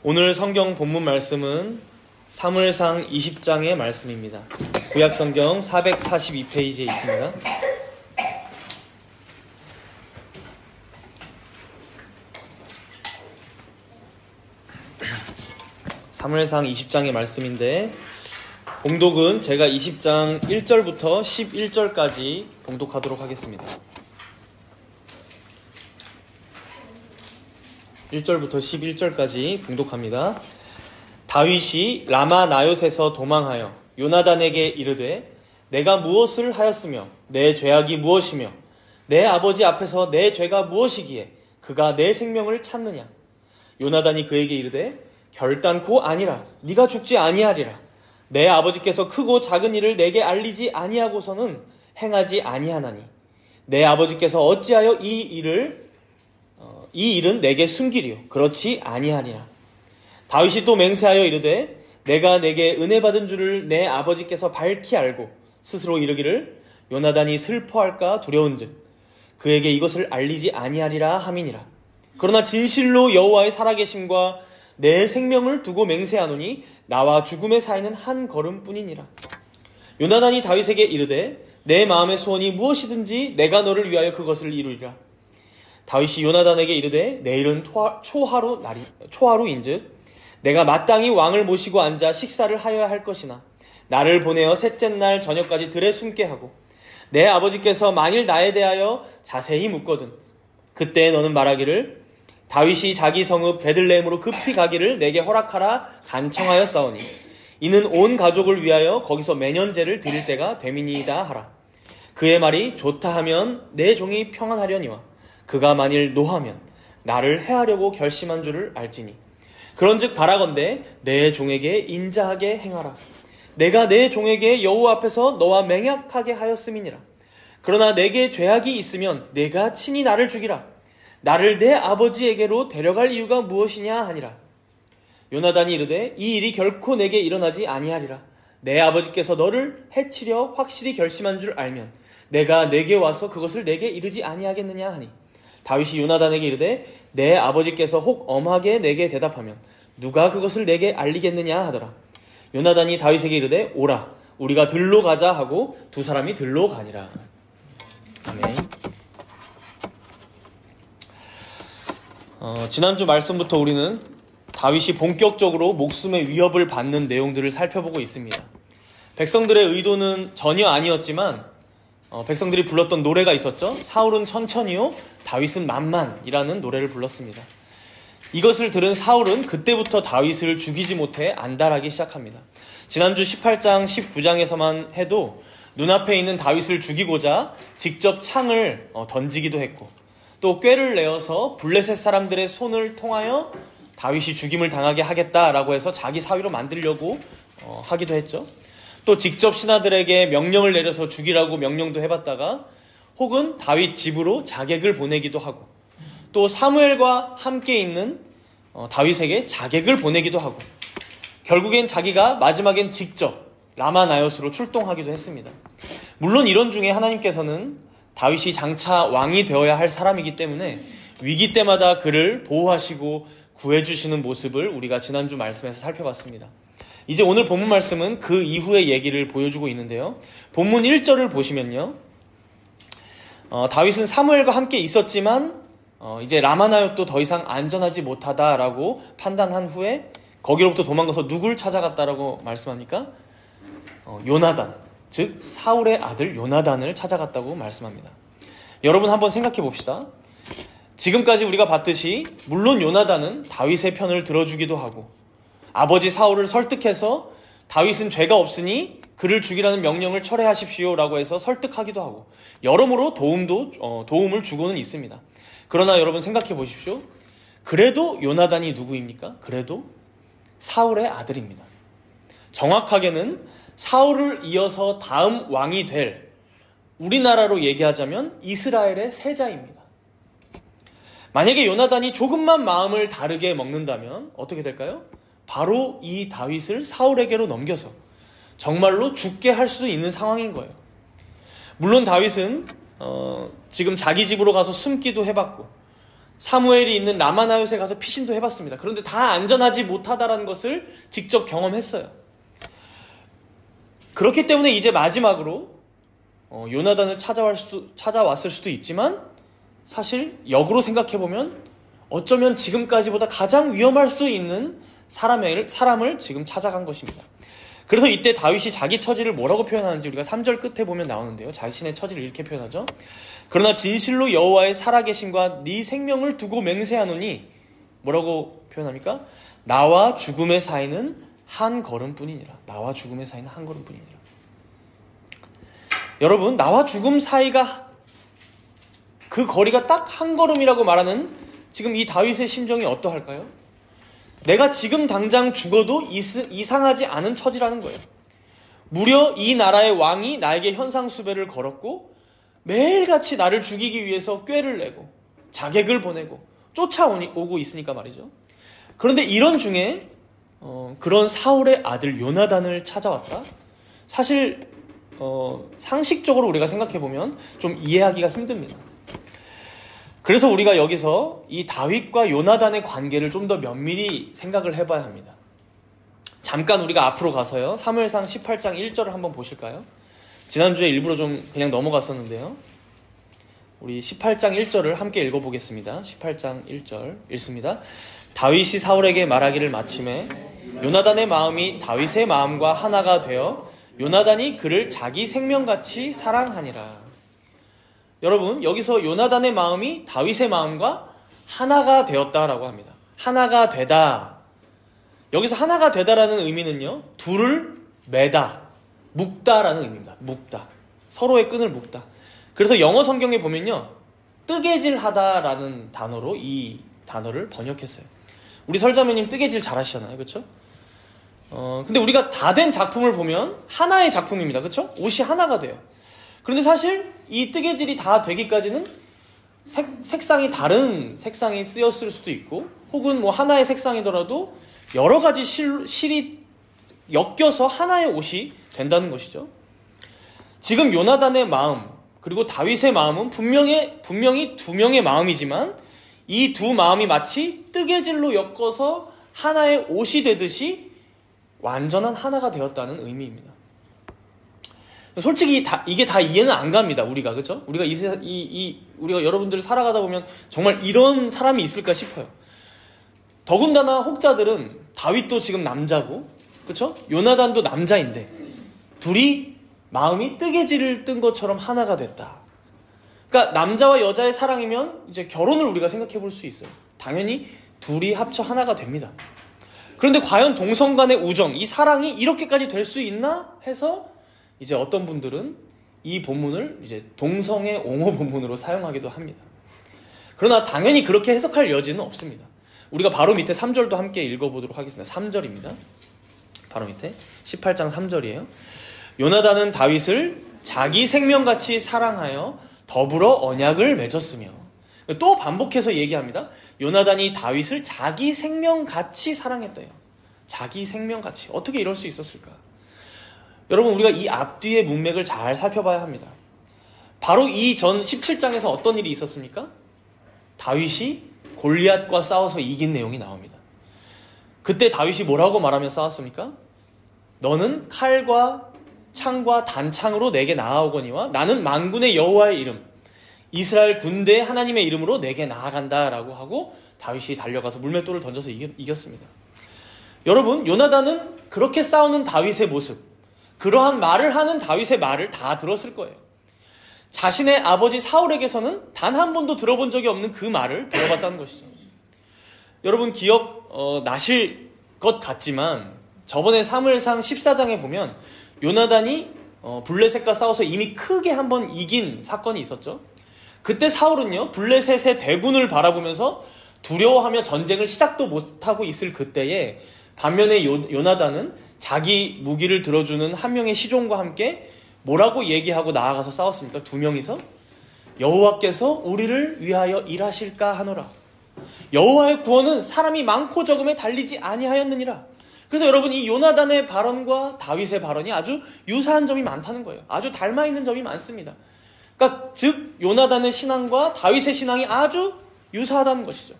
오늘 성경 본문 말씀은 사무엘상 20장의 말씀입니다. 구약성경 442페이지에 있습니다. 사무엘상 20장의 말씀인데 봉독은 제가 20장 1절부터 11절까지 봉독하도록 하겠습니다. 1절부터 11절까지 봉독합니다. 다윗이 라마 나요스에서 도망하여 요나단에게 이르되 내가 무엇을 하였으며 내 죄악이 무엇이며 내 아버지 앞에서 내 죄가 무엇이기에 그가 내 생명을 찾느냐. 요나단이 그에게 이르되 결단코 아니라 네가 죽지 아니하리라. 내 아버지께서 크고 작은 일을 내게 알리지 아니하고서는 행하지 아니하나니 내 아버지께서 어찌하여 이 일은 내게 숨기리요 그렇지 아니하니라. 다윗이 또 맹세하여 이르되 내가 내게 은혜 받은 줄을 내 아버지께서 밝히 알고 스스로 이르기를 요나단이 슬퍼할까 두려운즉 그에게 이것을 알리지 아니하리라 함이니라. 그러나 진실로 여호와의 살아계심과 내 생명을 두고 맹세하노니 나와 죽음의 사이는 한 걸음뿐이니라. 요나단이 다윗에게 이르되 내 마음의 소원이 무엇이든지 내가 너를 위하여 그것을 이루리라. 다윗이 요나단에게 이르되 내일은 초하루인즉 내가 마땅히 왕을 모시고 앉아 식사를 하여야 할 것이나 나를 보내어 셋째 날 저녁까지 들에 숨게 하고 내 아버지께서 만일 나에 대하여 자세히 묻거든 그때 너는 말하기를 다윗이 자기 성읍 베들레헴으로 급히 가기를 내게 허락하라 간청하였사오니 이는 온 가족을 위하여 거기서 매년제를 드릴 때가 되미니이다 하라. 그의 말이 좋다 하면 내 종이 평안하려니와 그가 만일 노하면 나를 해하려고 결심한 줄을 알지니 그런즉 바라건대 내 종에게 인자하게 행하라. 내가 내 종에게 여호와 앞에서 너와 맹약하게 하였음이니라. 그러나 내게 죄악이 있으면 내가 친히 나를 죽이라. 나를 내 아버지에게로 데려갈 이유가 무엇이냐 하니라. 요나단이 이르되 이 일이 결코 내게 일어나지 아니하리라. 내 아버지께서 너를 해치려 확실히 결심한 줄 알면 내가 내게 와서 그것을 내게 이르지 아니하겠느냐 하니 다윗이 요나단에게 이르되 내 아버지께서 혹 엄하게 내게 대답하면 누가 그것을 내게 알리겠느냐 하더라. 요나단이 다윗에게 이르되 오라 우리가 들로 가자 하고 두 사람이 들로 가니라. 아멘. 지난주 말씀부터 우리는 다윗이 본격적으로 목숨의 위협을 받는 내용들을 살펴보고 있습니다. 백성들의 의도는 전혀 아니었지만 백성들이 불렀던 노래가 있었죠. 사울은 천천히요 다윗은 만만이라는 노래를 불렀습니다. 이것을 들은 사울은 그때부터 다윗을 죽이지 못해 안달하기 시작합니다. 지난주 18장 19장에서만 해도 눈앞에 있는 다윗을 죽이고자 직접 창을 던지기도 했고 또 꾀를 내어서 블레셋 사람들의 손을 통하여 다윗이 죽임을 당하게 하겠다라고 해서 자기 사위로 만들려고 하기도 했죠. 또 직접 신하들에게 명령을 내려서 죽이라고 명령도 해봤다가 혹은 다윗 집으로 자객을 보내기도 하고 또 사무엘과 함께 있는 다윗에게 자객을 보내기도 하고 결국엔 자기가 마지막엔 직접 라마 나요스로 출동하기도 했습니다. 물론 이런 중에 하나님께서는 다윗이 장차 왕이 되어야 할 사람이기 때문에 위기 때마다 그를 보호하시고 구해주시는 모습을 우리가 지난주 말씀에서 살펴봤습니다. 이제 오늘 본문 말씀은 그 이후의 얘기를 보여주고 있는데요. 본문 1절을 보시면요. 다윗은 사무엘과 함께 있었지만 이제 라마나요도 더 이상 안전하지 못하다라고 판단한 후에 거기로부터 도망가서 누굴 찾아갔다라고 말씀합니까? 요나단, 즉 사울의 아들 요나단을 찾아갔다고 말씀합니다. 여러분 한번 생각해 봅시다. 지금까지 우리가 봤듯이 물론 요나단은 다윗의 편을 들어주기도 하고 아버지 사울을 설득해서 다윗은 죄가 없으니 그를 죽이라는 명령을 철회하십시오라고 해서 설득하기도 하고 여러모로 도움을 주고는 있습니다. 그러나 여러분 생각해 보십시오. 그래도 요나단이 누구입니까? 그래도 사울의 아들입니다. 정확하게는 사울을 이어서 다음 왕이 될 우리나라로 얘기하자면 이스라엘의 세자입니다. 만약에 요나단이 조금만 마음을 다르게 먹는다면 어떻게 될까요? 바로 이 다윗을 사울에게로 넘겨서 정말로 죽게 할 수 있는 상황인 거예요. 물론 다윗은 지금 자기 집으로 가서 숨기도 해봤고 사무엘이 있는 라마나요에 가서 피신도 해봤습니다. 그런데 다 안전하지 못하다라는 것을 직접 경험했어요. 그렇기 때문에 이제 마지막으로 요나단을 찾아왔을 수도 있지만 사실 역으로 생각해보면 어쩌면 지금까지보다 가장 위험할 수 있는 사람을 지금 찾아간 것입니다. 그래서 이때 다윗이 자기 처지를 뭐라고 표현하는지 우리가 3절 끝에 보면 나오는데요. 자신의 처지를 이렇게 표현하죠. 그러나 진실로 여호와의 살아계심과 네 생명을 두고 맹세하노니 뭐라고 표현합니까? 나와 죽음의 사이는 한 걸음뿐이니라. 나와 죽음의 사이는 한 걸음뿐이니라. 여러분, 나와 죽음 사이가 그 거리가 딱 한 걸음이라고 말하는 지금 이 다윗의 심정이 어떠할까요? 내가 지금 당장 죽어도 이상하지 않은 처지라는 거예요. 무려 이 나라의 왕이 나에게 현상수배를 걸었고 매일같이 나를 죽이기 위해서 꾀를 내고 자객을 보내고 쫓아오고 있으니까 말이죠. 그런데 이런 중에 그런 사울의 아들 요나단을 찾아왔다? 사실 상식적으로 우리가 생각해보면 좀 이해하기가 힘듭니다. 그래서 우리가 여기서 이 다윗과 요나단의 관계를 좀 더 면밀히 생각을 해봐야 합니다. 잠깐 우리가 앞으로 가서요. 사무엘상 18장 1절을 한번 보실까요? 지난주에 일부러 좀 그냥 넘어갔었는데요. 우리 18장 1절을 함께 읽어보겠습니다. 18장 1절 읽습니다. 다윗이 사울에게 말하기를 마침에 요나단의 마음이 다윗의 마음과 하나가 되어 요나단이 그를 자기 생명같이 사랑하니라. 여러분, 여기서 요나단의 마음이 다윗의 마음과 하나가 되었다라고 합니다. 하나가 되다. 여기서 하나가 되다라는 의미는요, 둘을 매다, 묶다라는 의미입니다. 묶다. 서로의 끈을 묶다. 그래서 영어 성경에 보면요, 뜨개질하다라는 단어로 이 단어를 번역했어요. 우리 설자매님 뜨개질 잘하시잖아요, 그렇죠? 근데 우리가 다 된 작품을 보면 하나의 작품입니다, 그렇죠? 옷이 하나가 돼요. 그런데 사실 이 뜨개질이 다 되기까지는 색상이 다른 색상이 쓰였을 수도 있고, 혹은 뭐 하나의 색상이더라도 여러 가지 실이 엮여서 하나의 옷이 된다는 것이죠. 지금 요나단의 마음 그리고 다윗의 마음은 분명히 두 명의 마음이지만 이 두 마음이 마치 뜨개질로 엮어서 하나의 옷이 되듯이 완전한 하나가 되었다는 의미입니다. 솔직히 이게 다 이해는 안 갑니다. 우리가, 그렇죠? 우리가 우리가 여러분들 살아가다 보면 정말 이런 사람이 있을까 싶어요. 더군다나 혹자들은 다윗도 지금 남자고, 그렇죠? 요나단도 남자인데 둘이 마음이 뜨개질을 뜬 것처럼 하나가 됐다. 그러니까 남자와 여자의 사랑이면 이제 결혼을 우리가 생각해 볼 수 있어요. 당연히 둘이 합쳐 하나가 됩니다. 그런데 과연 동성 간의 우정, 이 사랑이 이렇게까지 될 수 있나 해서 이제 어떤 분들은 이 본문을 이제 동성애 옹호 본문으로 사용하기도 합니다. 그러나 당연히 그렇게 해석할 여지는 없습니다. 우리가 바로 밑에 3절도 함께 읽어보도록 하겠습니다. 3절입니다. 바로 밑에 18장 3절이에요. 요나단은 다윗을 자기 생명같이 사랑하여 더불어 언약을 맺었으며, 또 반복해서 얘기합니다. 요나단이 다윗을 자기 생명같이 사랑했대요. 자기 생명같이. 어떻게 이럴 수 있었을까? 여러분, 우리가 이 앞뒤의 문맥을 잘 살펴봐야 합니다. 바로 이 전 17장에서 어떤 일이 있었습니까? 다윗이 골리앗과 싸워서 이긴 내용이 나옵니다. 그때 다윗이 뭐라고 말하며 싸웠습니까? 너는 칼과 창과 단창으로 내게 나아오거니와 나는 만군의 여호와의 이름, 이스라엘 군대의 하나님의 이름으로 내게 나아간다라고 하고 다윗이 달려가서 물맷돌을 던져서 이겼습니다. 여러분, 요나단은 그렇게 싸우는 다윗의 모습, 그러한 말을 하는 다윗의 말을 다 들었을 거예요. 자신의 아버지 사울에게서는 단 한 번도 들어본 적이 없는 그 말을 들어봤다는 것이죠. 여러분 기억 나실 것 같지만 저번에 사무엘상 14장에 보면 요나단이 블레셋과 싸워서 이미 크게 한번 이긴 사건이 있었죠. 그때 사울은요, 블레셋의 대군을 바라보면서 두려워하며 전쟁을 시작도 못하고 있을 그때에 반면에 요나단은 자기 무기를 들어주는 한 명의 시종과 함께 뭐라고 얘기하고 나아가서 싸웠습니까? 두 명이서 여호와께서 우리를 위하여 일하실까 하노라. 여호와의 구원은 사람이 많고 적음에 달리지 아니하였느니라. 그래서 여러분, 이 요나단의 발언과 다윗의 발언이 아주 유사한 점이 많다는 거예요. 아주 닮아있는 점이 많습니다. 그러니까 즉 요나단의 신앙과 다윗의 신앙이 아주 유사하다는 것이죠.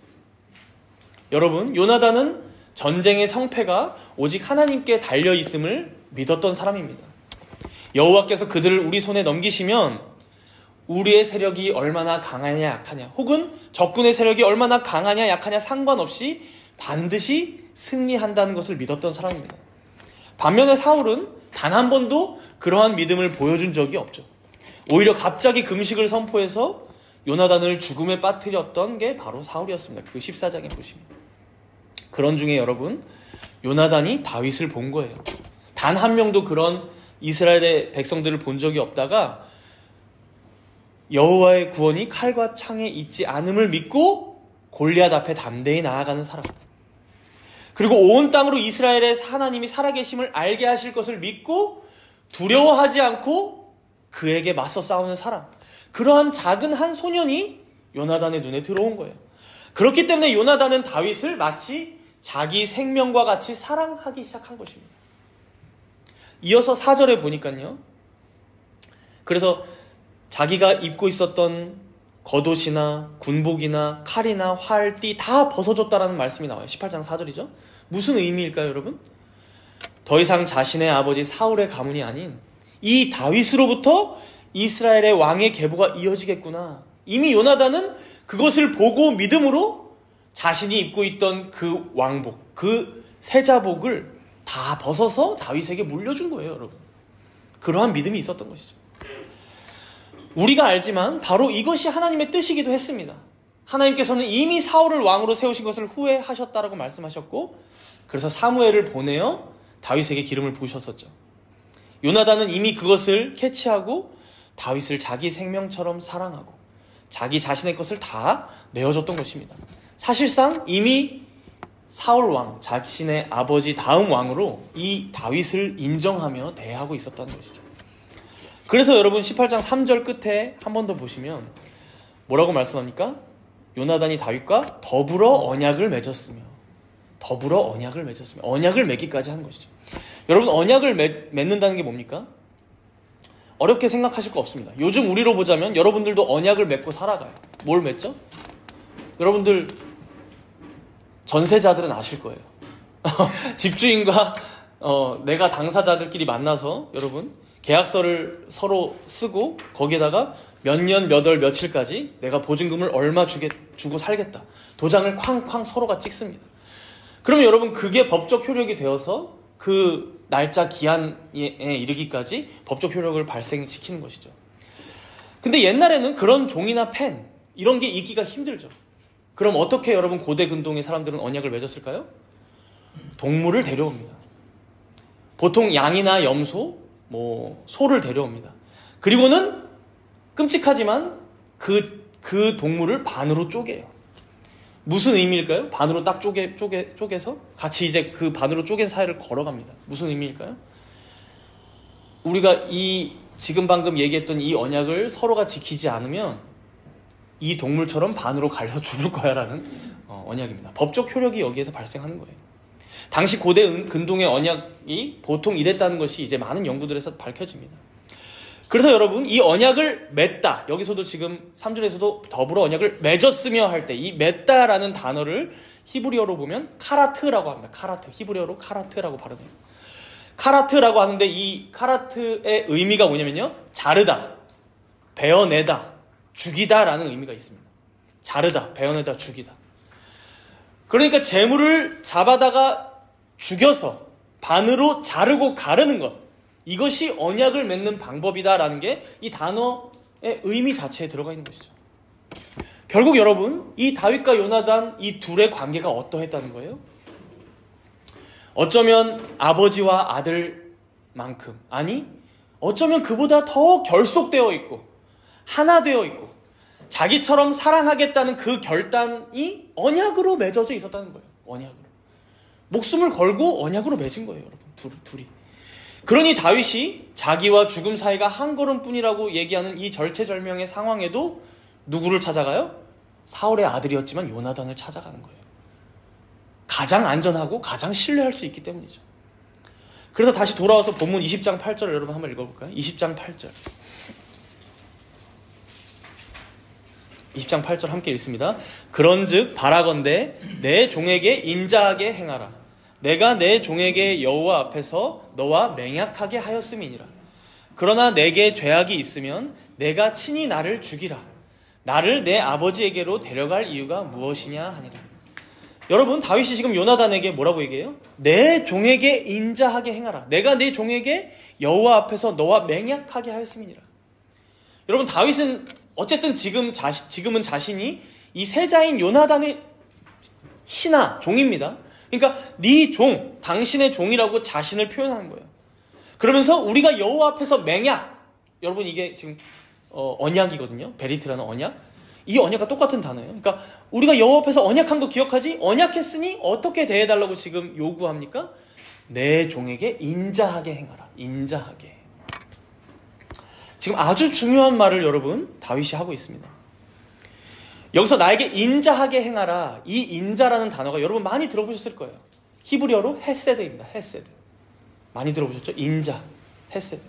여러분, 요나단은 전쟁의 성패가 오직 하나님께 달려있음을 믿었던 사람입니다. 여호와께서 그들을 우리 손에 넘기시면 우리의 세력이 얼마나 강하냐 약하냐, 혹은 적군의 세력이 얼마나 강하냐 약하냐 상관없이 반드시 승리한다는 것을 믿었던 사람입니다. 반면에 사울은 단 한 번도 그러한 믿음을 보여준 적이 없죠. 오히려 갑자기 금식을 선포해서 요나단을 죽음에 빠뜨렸던 게 바로 사울이었습니다. 그 14장에 보시면. 그런 중에 여러분, 요나단이 다윗을 본 거예요. 단 한 명도 그런 이스라엘의 백성들을 본 적이 없다가 여호와의 구원이 칼과 창에 있지 않음을 믿고 골리앗 앞에 담대히 나아가는 사람, 그리고 온 땅으로 이스라엘의 하나님이 살아계심을 알게 하실 것을 믿고 두려워하지 않고 그에게 맞서 싸우는 사람, 그러한 작은 한 소년이 요나단의 눈에 들어온 거예요. 그렇기 때문에 요나단은 다윗을 마치 자기 생명과 같이 사랑하기 시작한 것입니다. 이어서 4절에 보니까요, 그래서 자기가 입고 있었던 겉옷이나 군복이나 칼이나 활, 띠 다 벗어줬다라는 말씀이 나와요. 18장 4절이죠. 무슨 의미일까요, 여러분? 더 이상 자신의 아버지 사울의 가문이 아닌 이 다윗으로부터 이스라엘의 왕의 계보가 이어지겠구나. 이미 요나단은 그것을 보고 믿음으로 자신이 입고 있던 그 왕복, 그 세자복을 다 벗어서 다윗에게 물려준 거예요, 여러분. 그러한 믿음이 있었던 것이죠. 우리가 알지만 바로 이것이 하나님의 뜻이기도 했습니다. 하나님께서는 이미 사울을 왕으로 세우신 것을 후회하셨다라고 말씀하셨고, 그래서 사무엘을 보내어 다윗에게 기름을 부으셨었죠. 요나단은 이미 그것을 캐치하고 다윗을 자기 생명처럼 사랑하고 자기 자신의 것을 다 내어줬던 것입니다. 사실상 이미 사울 왕, 자신의 아버지 다음 왕으로 이 다윗을 인정하며 대하고 있었다는 것이죠. 그래서 여러분 18장 3절 끝에 한 번 더 보시면 뭐라고 말씀합니까? 요나단이 다윗과 더불어 언약을 맺었으며, 더불어 언약을 맺었으며, 언약을 맺기까지 한 것이죠. 여러분, 언약을 맺는다는 게 뭡니까? 어렵게 생각하실 거 없습니다. 요즘 우리로 보자면 여러분들도 언약을 맺고 살아가요. 뭘 맺죠? 여러분들 전세자들은 아실 거예요. 집주인과 내가 당사자들끼리 만나서 여러분 계약서를 서로 쓰고 거기에다가 몇 년, 몇 월, 며칠까지 내가 보증금을 얼마 주고 살겠다. 도장을 쾅쾅 서로가 찍습니다. 그러면 여러분 그게 법적 효력이 되어서 그 날짜 기한에 이르기까지 법적 효력을 발생시키는 것이죠. 근데 옛날에는 그런 종이나 펜 이런 게 있기가 힘들죠. 그럼 어떻게 여러분 고대 근동의 사람들은 언약을 맺었을까요? 동물을 데려옵니다. 보통 양이나 염소, 소를 데려옵니다. 그리고는 끔찍하지만 그 동물을 반으로 쪼개요. 무슨 의미일까요? 반으로 딱 쪼개서 같이 이제 그 반으로 쪼갠 사이를 걸어갑니다. 무슨 의미일까요? 우리가 지금 방금 얘기했던 이 언약을 서로가 지키지 않으면 이 동물처럼 반으로 갈려 죽을 거야 라는 언약입니다. 법적 효력이 여기에서 발생하는 거예요. 당시 고대 근동의 언약이 보통 이랬다는 것이 이제 많은 연구들에서 밝혀집니다. 그래서 여러분 이 언약을 맺다, 여기서도 지금 3절에서도 더불어 언약을 맺었으며 할 때 이 맺다라는 단어를 히브리어로 보면 카라트라고 합니다. 카라트, 히브리어로 카라트라고 발음해요. 카라트라고 하는데 이 카라트의 의미가 뭐냐면요, 자르다, 베어내다, 죽이다 라는 의미가 있습니다. 자르다, 베어내다, 죽이다. 그러니까 재물을 잡아다가 죽여서 반으로 자르고 가르는 것, 이것이 언약을 맺는 방법이다라는 게 이 단어의 의미 자체에 들어가 있는 것이죠. 결국 여러분 이 다윗과 요나단 이 둘의 관계가 어떠했다는 거예요? 어쩌면 아버지와 아들만큼, 아니 어쩌면 그보다 더 결속되어 있고 하나 되어 있고 자기처럼 사랑하겠다는 그 결단이 언약으로 맺어져 있었다는 거예요. 언약으로. 목숨을 걸고 언약으로 맺은 거예요, 여러분. 둘이. 그러니 다윗이 자기와 죽음 사이가 한 걸음뿐이라고 얘기하는 이 절체절명의 상황에도 누구를 찾아가요? 사울의 아들이었지만 요나단을 찾아가는 거예요. 가장 안전하고 가장 신뢰할 수 있기 때문이죠. 그래서 다시 돌아와서 본문 20장 8절 여러분 한번 읽어볼까요? 20장 8절. 20장 8절 함께 읽습니다. 그런즉 바라건대 내 종에게 인자하게 행하라. 내가 내 종에게 여호와 앞에서 너와 맹약하게 하였음이니라. 그러나 내게 죄악이 있으면 내가 친히 나를 죽이라. 나를 내 아버지에게로 데려갈 이유가 무엇이냐 하니라. 여러분, 다윗이 지금 요나단에게 뭐라고 얘기해요? 내 종에게 인자하게 행하라. 내가 내 종에게 여호와 앞에서 너와 맹약하게 하였음이니라. 여러분, 다윗은 어쨌든 지금은 자신이 이 세자인 요나단의 신하, 종입니다. 그러니까 네 종, 당신의 종이라고 자신을 표현하는 거예요. 그러면서 우리가 여호와 앞에서 맹약, 여러분 이게 지금 언약이거든요. 베리트라는 언약. 이 언약과 똑같은 단어예요. 그러니까 우리가 여호와 앞에서 언약한 거 기억하지? 언약했으니 어떻게 대해달라고 지금 요구합니까? 내 종에게 인자하게 행하라. 인자하게. 지금 아주 중요한 말을 여러분 다윗이 하고 있습니다. 여기서 나에게 인자하게 행하라. 이 인자라는 단어가 여러분 많이 들어보셨을 거예요. 히브리어로 헤세드입니다. 헤세드. 많이 들어보셨죠? 인자, 헤세드.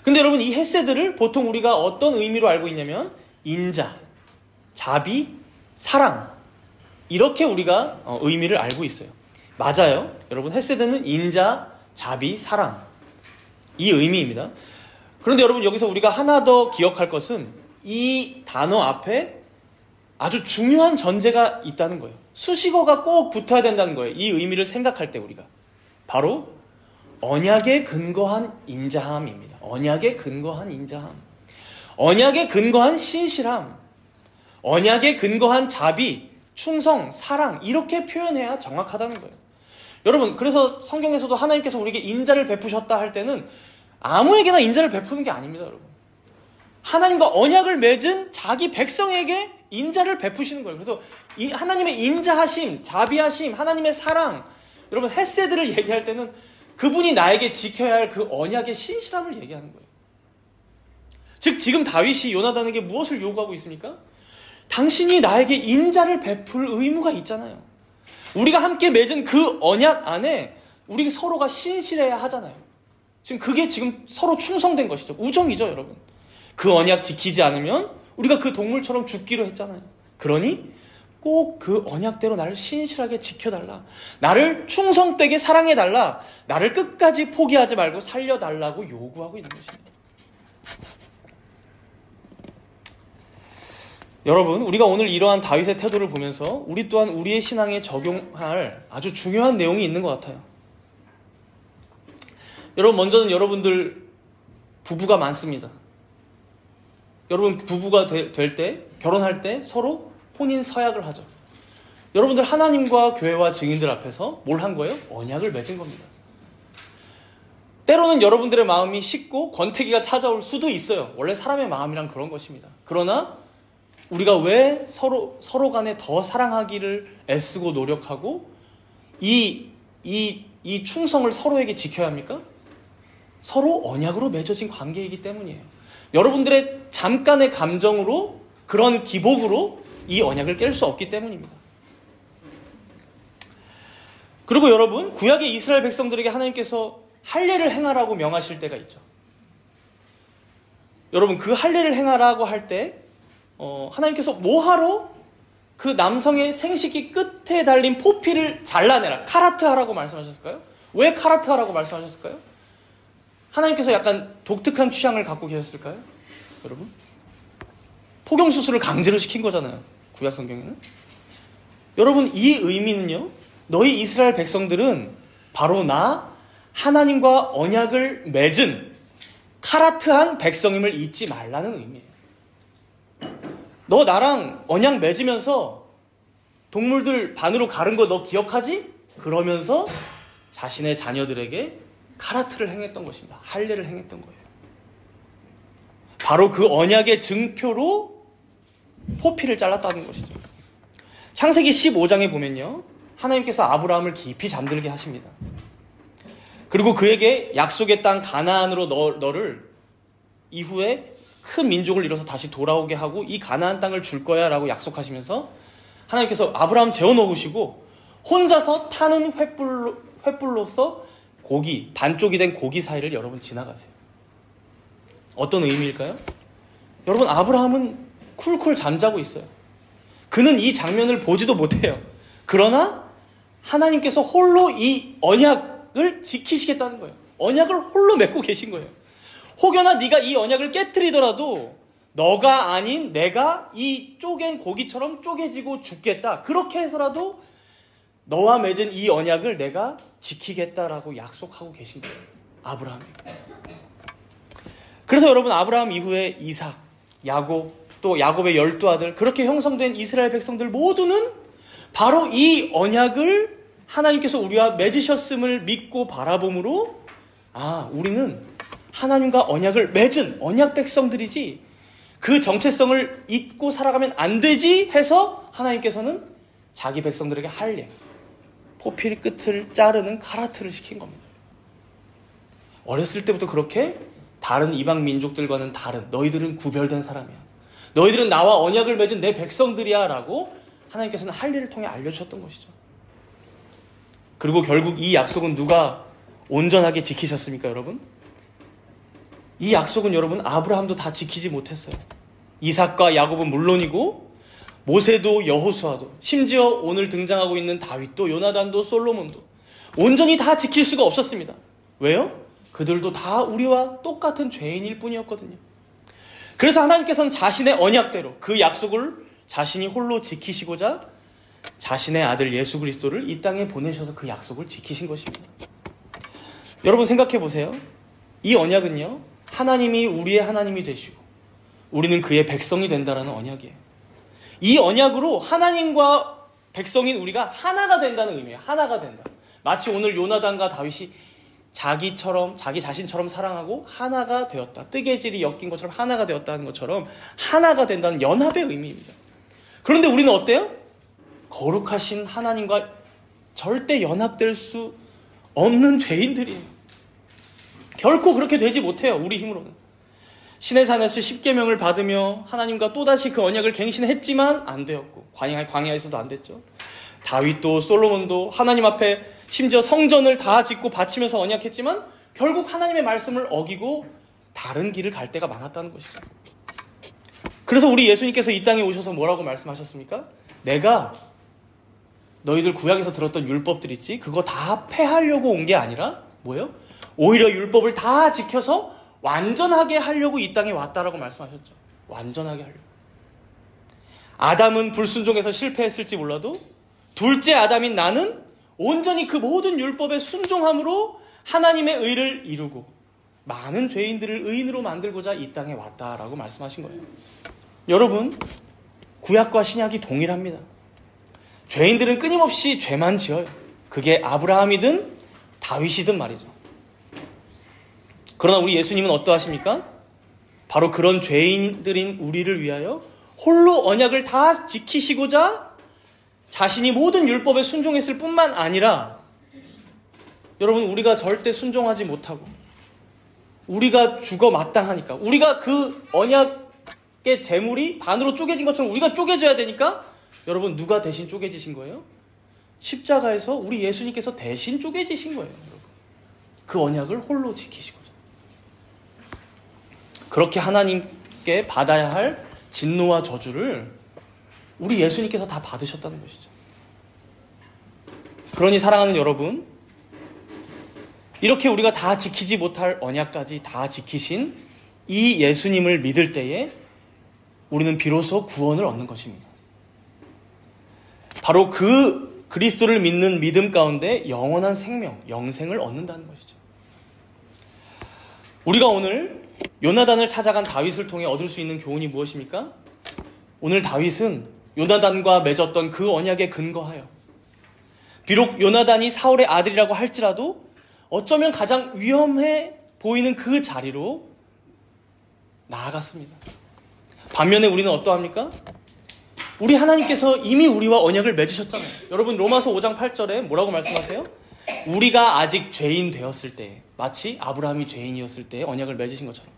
근데 여러분 이 헤세드를 보통 우리가 어떤 의미로 알고 있냐면 인자, 자비, 사랑, 이렇게 우리가 의미를 알고 있어요. 맞아요. 여러분 헤세드는 인자, 자비, 사랑, 이 의미입니다. 그런데 여러분 여기서 우리가 하나 더 기억할 것은 이 단어 앞에 아주 중요한 전제가 있다는 거예요. 수식어가 꼭 붙어야 된다는 거예요. 이 의미를 생각할 때 우리가. 바로 언약에 근거한 인자함입니다. 언약에 근거한 인자함. 언약에 근거한 신실함. 언약에 근거한 자비, 충성, 사랑, 이렇게 표현해야 정확하다는 거예요. 여러분, 그래서 성경에서도 하나님께서 우리에게 인자를 베푸셨다 할 때는 아무에게나 인자를 베푸는 게 아닙니다, 여러분. 하나님과 언약을 맺은 자기 백성에게 인자를 베푸시는 거예요. 그래서 이 하나님의 인자하심, 자비하심, 하나님의 사랑, 여러분 헤세드를 얘기할 때는 그분이 나에게 지켜야 할 그 언약의 신실함을 얘기하는 거예요. 즉 지금 다윗이 요나단에게 무엇을 요구하고 있습니까? 당신이 나에게 인자를 베풀 의무가 있잖아요. 우리가 함께 맺은 그 언약 안에 우리 서로가 신실해야 하잖아요. 지금 그게 지금 서로 충성된 것이죠. 우정이죠, 여러분. 그 언약 지키지 않으면 우리가 그 동물처럼 죽기로 했잖아요. 그러니 꼭 그 언약대로 나를 신실하게 지켜달라. 나를 충성되게 사랑해달라. 나를 끝까지 포기하지 말고 살려달라고 요구하고 있는 것입니다. 여러분, 우리가 오늘 이러한 다윗의 태도를 보면서 우리 또한 우리의 신앙에 적용할 아주 중요한 내용이 있는 것 같아요. 여러분, 먼저는 여러분들 부부가 많습니다. 여러분 부부가 될 때, 결혼할 때 서로 혼인 서약을 하죠. 여러분들 하나님과 교회와 증인들 앞에서 뭘 한 거예요? 언약을 맺은 겁니다. 때로는 여러분들의 마음이 식고 권태기가 찾아올 수도 있어요. 원래 사람의 마음이란 그런 것입니다. 그러나 우리가 왜 서로 간에 더 사랑하기를 애쓰고 노력하고 이 충성을 서로에게 지켜야 합니까? 서로 언약으로 맺어진 관계이기 때문이에요. 여러분들의 잠깐의 감정으로, 그런 기복으로 이 언약을 깰 수 없기 때문입니다. 그리고 여러분, 구약의 이스라엘 백성들에게 하나님께서 할례를 행하라고 명하실 때가 있죠. 여러분, 그 할례를 행하라고 할 때 하나님께서 뭐하러 그 남성의 생식기 끝에 달린 포피를 잘라내라, 카라트하라고 말씀하셨을까요? 왜 카라트하라고 말씀하셨을까요? 하나님께서 약간 독특한 취향을 갖고 계셨을까요? 여러분? 포경수술을 강제로 시킨 거잖아요. 구약 성경에는. 여러분, 이 의미는요, 너희 이스라엘 백성들은 바로 나 하나님과 언약을 맺은 카라트한 백성임을 잊지 말라는 의미예요. 너 나랑 언약 맺으면서 동물들 반으로 가른 거 너 기억하지? 그러면서 자신의 자녀들에게 카라트를 행했던 것입니다. 할례를 행했던 거예요. 바로 그 언약의 증표로 포피를 잘랐다는 것이죠. 창세기 15장에 보면요, 하나님께서 아브라함을 깊이 잠들게 하십니다. 그리고 그에게 약속의 땅 가나안으로 너를 이후에 큰 민족을 이뤄서 다시 돌아오게 하고 이 가나안 땅을 줄 거야 라고 약속하시면서 하나님께서 아브라함 재워놓으시고 혼자서 타는 횃불로서 반쪽이 된 고기 사이를 여러분 지나가세요. 어떤 의미일까요? 여러분, 아브라함은 쿨쿨 잠자고 있어요. 그는 이 장면을 보지도 못해요. 그러나 하나님께서 홀로 이 언약을 지키시겠다는 거예요. 언약을 홀로 맺고 계신 거예요. 혹여나 네가 이 언약을 깨트리더라도 너가 아닌 내가 이 쪼갠 고기처럼 쪼개지고 죽겠다. 그렇게 해서라도 너와 맺은 이 언약을 내가 지키겠다라고 약속하고 계신 거예요. 아브라함이. 그래서 여러분, 아브라함 이후에 이삭, 야곱, 또 야곱의 12아들, 그렇게 형성된 이스라엘 백성들 모두는 바로 이 언약을 하나님께서 우리와 맺으셨음을 믿고 바라봄으로, 우리는 하나님과 언약을 맺은 언약 백성들이지 그 정체성을 잊고 살아가면 안 되지 해서 하나님께서는 자기 백성들에게 할례, 포필 끝을 자르는 가라트를 시킨 겁니다. 어렸을 때부터 그렇게 다른 이방 민족들과는 다른, 너희들은 구별된 사람이야, 너희들은 나와 언약을 맺은 내 백성들이야 라고 하나님께서는 할례를 통해 알려주셨던 것이죠. 그리고 결국 이 약속은 누가 온전하게 지키셨습니까, 여러분? 이 약속은 여러분, 아브라함도 다 지키지 못했어요. 이삭과 야곱은 물론이고 모세도 여호수아도, 심지어 오늘 등장하고 있는 다윗도 요나단도 솔로몬도 온전히 다 지킬 수가 없었습니다. 왜요? 그들도 다 우리와 똑같은 죄인일 뿐이었거든요. 그래서 하나님께서는 자신의 언약대로 그 약속을 자신이 홀로 지키시고자 자신의 아들 예수 그리스도를 이 땅에 보내셔서 그 약속을 지키신 것입니다. 여러분 생각해 보세요. 이 언약은요, 하나님이 우리의 하나님이 되시고 우리는 그의 백성이 된다라는 언약이에요. 이 언약으로 하나님과 백성인 우리가 하나가 된다는 의미예요. 하나가 된다. 마치 오늘 요나단과 다윗이 자기 자신처럼 사랑하고 하나가 되었다. 뜨개질이 엮인 것처럼 하나가 되었다는 것처럼 하나가 된다는 연합의 의미입니다. 그런데 우리는 어때요? 거룩하신 하나님과 절대 연합될 수 없는 죄인들이에요. 결코 그렇게 되지 못해요. 우리 힘으로는. 시내산에서 십계명을 받으며 하나님과 또다시 그 언약을 갱신했지만 안 되었고, 광야에서도 안 됐죠. 다윗도 솔로몬도 하나님 앞에 심지어 성전을 다 짓고 바치면서 언약했지만 결국 하나님의 말씀을 어기고 다른 길을 갈 때가 많았다는 것이죠. 그래서 우리 예수님께서 이 땅에 오셔서 뭐라고 말씀하셨습니까? 내가 너희들 구약에서 들었던 율법들 있지? 그거 다 폐하려고 온 게 아니라 뭐예요? 오히려 율법을 다 지켜서 완전하게 하려고 이 땅에 왔다라고 말씀하셨죠. 완전하게 하려고. 아담은 불순종해서 실패했을지 몰라도 둘째 아담인 나는 온전히 그 모든 율법에 순종함으로 하나님의 의를 이루고 많은 죄인들을 의인으로 만들고자 이 땅에 왔다라고 말씀하신 거예요. 여러분, 구약과 신약이 동일합니다. 죄인들은 끊임없이 죄만 지어요. 그게 아브라함이든 다윗이든 말이죠. 그러나 우리 예수님은 어떠하십니까? 바로 그런 죄인들인 우리를 위하여 홀로 언약을 다 지키시고자 자신이 모든 율법에 순종했을 뿐만 아니라, 여러분, 우리가 절대 순종하지 못하고 우리가 죽어 마땅하니까, 우리가 그 언약의 재물이 반으로 쪼개진 것처럼 우리가 쪼개져야 되니까, 여러분, 누가 대신 쪼개지신 거예요? 십자가에서 우리 예수님께서 대신 쪼개지신 거예요. 여러분. 그 언약을 홀로 지키시고자. 그렇게 하나님께 받아야 할 진노와 저주를 우리 예수님께서 다 받으셨다는 것이죠. 그러니 사랑하는 여러분, 이렇게 우리가 다 지키지 못할 언약까지 다 지키신 이 예수님을 믿을 때에 우리는 비로소 구원을 얻는 것입니다. 바로 그 그리스도를 믿는 믿음 가운데 영원한 생명, 영생을 얻는다는 것이죠. 우리가 오늘 요나단을 찾아간 다윗을 통해 얻을 수 있는 교훈이 무엇입니까? 오늘 다윗은 요나단과 맺었던 그 언약에 근거하여, 비록 요나단이 사울의 아들이라고 할지라도 어쩌면 가장 위험해 보이는 그 자리로 나아갔습니다. 반면에 우리는 어떠합니까? 우리 하나님께서 이미 우리와 언약을 맺으셨잖아요. 여러분, 로마서 5장 8절에 뭐라고 말씀하세요? 우리가 아직 죄인 되었을 때, 마치 아브라함이 죄인이었을 때 언약을 맺으신 것처럼,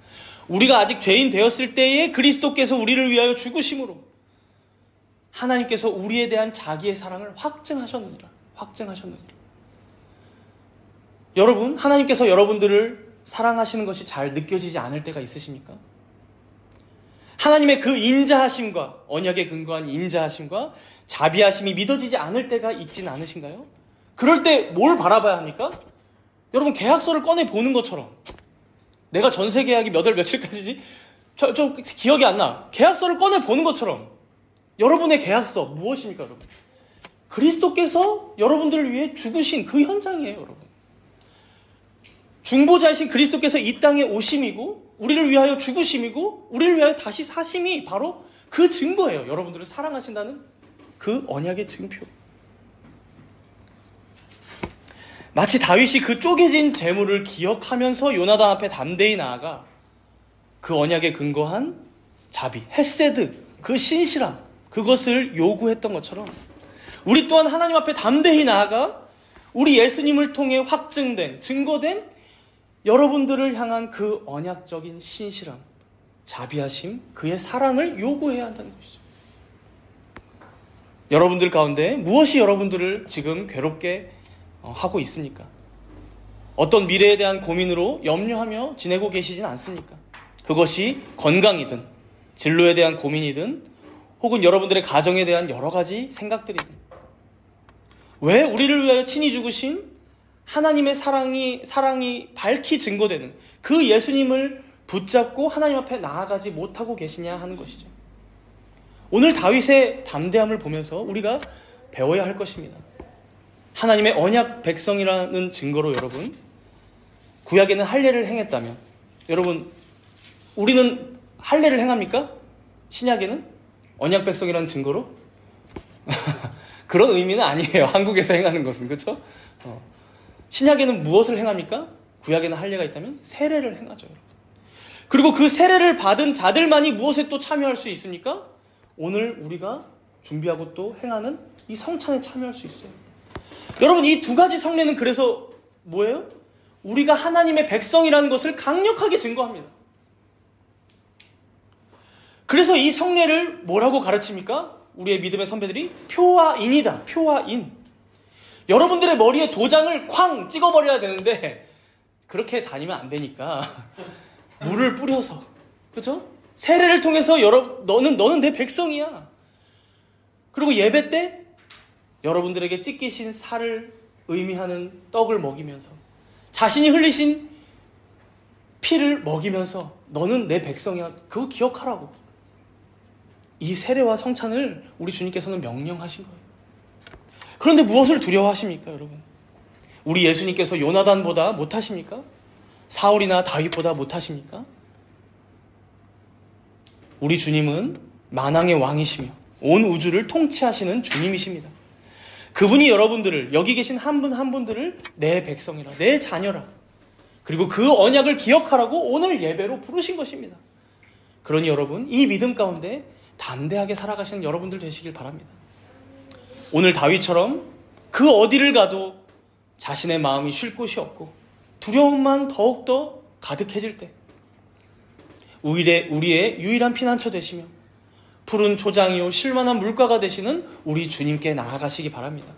우리가 아직 죄인 되었을 때에 그리스도께서 우리를 위하여 죽으심으로 하나님께서 우리에 대한 자기의 사랑을 확증하셨느니라. 여러분, 하나님께서 여러분들을 사랑하시는 것이 잘 느껴지지 않을 때가 있으십니까? 하나님의 그 인자하심과 언약에 근거한 인자하심과 자비하심이 믿어지지 않을 때가 있진 않으신가요? 그럴 때 뭘 바라봐야 합니까? 여러분, 계약서를 꺼내 보는 것처럼, 내가 전세 계약이 몇 월 며칠까지지? 좀 기억이 안 나. 계약서를 꺼내 보는 것처럼 여러분의 계약서 무엇입니까, 여러분? 그리스도께서 여러분들을 위해 죽으신 그 현장이에요, 여러분. 중보자이신 그리스도께서 이 땅에 오심이고 우리를 위하여 죽으심이고 우리를 위하여 다시 사심이 바로 그 증거예요. 여러분들을 사랑하신다는 그 언약의 증표. 마치 다윗이 그 쪼개진 재물을 기억하면서 요나단 앞에 담대히 나아가 그 언약에 근거한 자비, 헤세드, 그 신실함, 그것을 요구했던 것처럼 우리 또한 하나님 앞에 담대히 나아가 우리 예수님을 통해 확증된, 증거된 여러분들을 향한 그 언약적인 신실함, 자비하심, 그의 사랑을 요구해야 한다는 것이죠. 여러분들 가운데 무엇이 여러분들을 지금 괴롭게 하고 있습니까? 어떤 미래에 대한 고민으로 염려하며 지내고 계시진 않습니까? 그것이 건강이든 진로에 대한 고민이든 혹은 여러분들의 가정에 대한 여러 가지 생각들이든 왜 우리를 위하여 친히 죽으신 하나님의 사랑이 밝히 증거되는 그 예수님을 붙잡고 하나님 앞에 나아가지 못하고 계시냐 하는 것이죠. 오늘 다윗의 담대함을 보면서 우리가 배워야 할 것입니다. 하나님의 언약 백성이라는 증거로 여러분, 구약에는 할례를 행했다면 여러분, 우리는 할례를 행합니까? 신약에는 언약 백성이라는 증거로? 그런 의미는 아니에요. 한국에서 행하는 것은. 그렇죠? 신약에는 무엇을 행합니까? 구약에는 할례가 있다면 세례를 행하죠, 여러분. 그리고 그 세례를 받은 자들만이 무엇에 또 참여할 수 있습니까? 오늘 우리가 준비하고 또 행하는 이 성찬에 참여할 수 있어요. 여러분, 이 두 가지 성례는 그래서 뭐예요? 우리가 하나님의 백성이라는 것을 강력하게 증거합니다. 그래서 이 성례를 뭐라고 가르칩니까? 우리의 믿음의 선배들이 표와 인이다. 표와 인. 여러분들의 머리에 도장을 쾅 찍어버려야 되는데 그렇게 다니면 안 되니까 물을 뿌려서, 그렇죠? 세례를 통해서 너는 내 백성이야. 그리고 예배 때 여러분들에게 찢기신 살을 의미하는 떡을 먹이면서 자신이 흘리신 피를 먹이면서 너는 내 백성이야. 그거 기억하라고. 이 세례와 성찬을 우리 주님께서는 명령하신 거예요. 그런데 무엇을 두려워하십니까, 여러분? 우리 예수님께서 요나단보다 못하십니까? 사울이나 다윗보다 못하십니까? 우리 주님은 만왕의 왕이시며 온 우주를 통치하시는 주님이십니다. 그분이 여러분들을, 여기 계신 한 분 한 분들을 내 백성이라, 내 자녀라, 그리고 그 언약을 기억하라고 오늘 예배로 부르신 것입니다. 그러니 여러분, 이 믿음 가운데 담대하게 살아가시는 여러분들 되시길 바랍니다. 오늘 다윗처럼 그 어디를 가도 자신의 마음이 쉴 곳이 없고 두려움만 더욱더 가득해질 때 우리의 유일한 피난처 되시며 푸른 초장이요 실만한 물가가 되시는 우리 주님께 나아가시기 바랍니다.